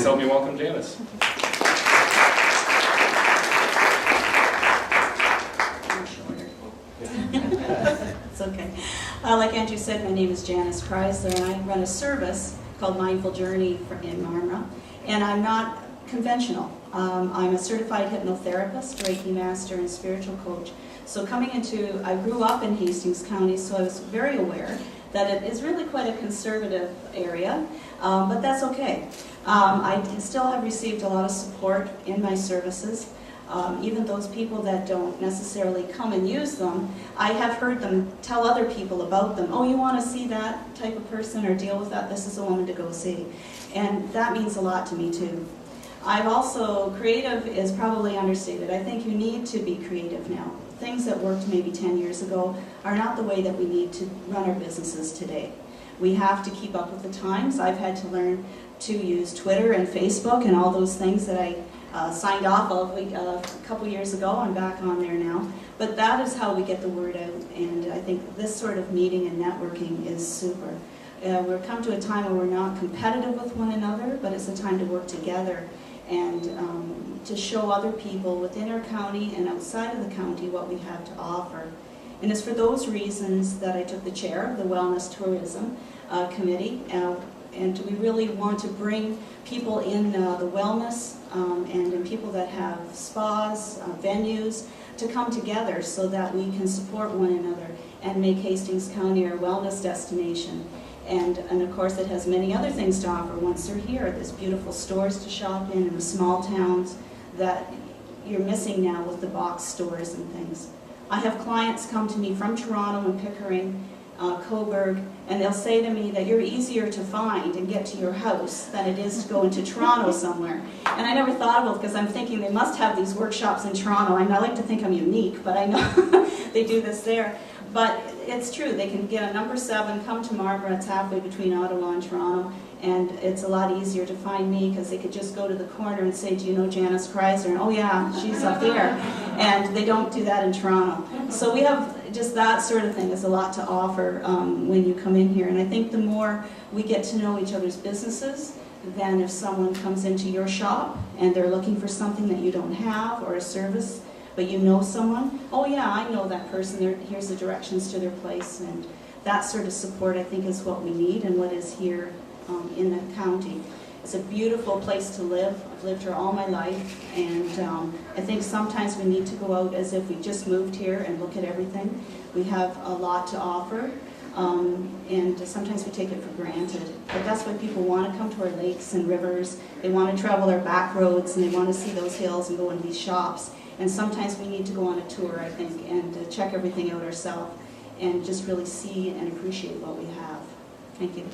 help me welcome Janice. It's okay. Like Andrew said, my name is Janice Chrysler, and I run a service called Mindful Journey in Marmara. And I'm not conventional. I'm a certified hypnotherapist, Reiki master, and spiritual coach. So I grew up in Hastings County, so I was very aware that it is really quite a conservative area, but that's okay. I still have received a lot of support in my services. Even those people that don't necessarily come and use them, I have heard them tell other people about them. Oh, you want to see that type of person or deal with that? This is a woman to go see. And that means a lot to me too. Creative is probably understated. I think you need to be creative now. Things that worked maybe 10 years ago are not the way that we need to run our businesses today. We have to keep up with the times. I've had to learn to use Twitter and Facebook and all those things that I signed off of a couple years ago. I'm back on there now. But that is how we get the word out, and I think this sort of meeting and networking is super. We've come to a time where we're not competitive with one another, but it's a time to work together and to show other people within our county and outside of the county what we have to offer. And it's for those reasons that I took the chair of the Wellness Tourism Committee. And we really want to bring people in the wellness and in people that have spas, venues, to come together so that we can support one another and make Hastings County our wellness destination. And of course it has many other things to offer once they're here. There's beautiful stores to shop in the small towns that you're missing now with the box stores and things. I have clients come to me from Toronto and Pickering, Coburg, and they'll say to me that you're easier to find and get to your house than it is to go into Toronto somewhere. And I never thought of it because I'm thinking they must have these workshops in Toronto. I like to think I'm unique, but I know they do this there. But it's true, they can get a number 7, come to Marmara, it's halfway between Ottawa and Toronto, and it's a lot easier to find me because they could just go to the corner and say, do you know Janice Chrysler? And oh yeah, she's up there. And they don't do that in Toronto. So we have just that sort of thing is a lot to offer when you come in here. And I think the more we get to know each other's businesses, then if someone comes into your shop and they're looking for something that you don't have or a service, but you know someone, oh yeah, I know that person, here's the directions to their place. And that sort of support I think is what we need and what is here in the county. It's a beautiful place to live. I've lived here all my life, and I think sometimes we need to go out as if we just moved here and look at everything. We have a lot to offer, and sometimes we take it for granted. But that's why people want to come to our lakes and rivers. They want to travel our back roads, and they want to see those hills and go into these shops. And sometimes we need to go on a tour, I think, and check everything out ourselves and just really see and appreciate what we have. Thank you.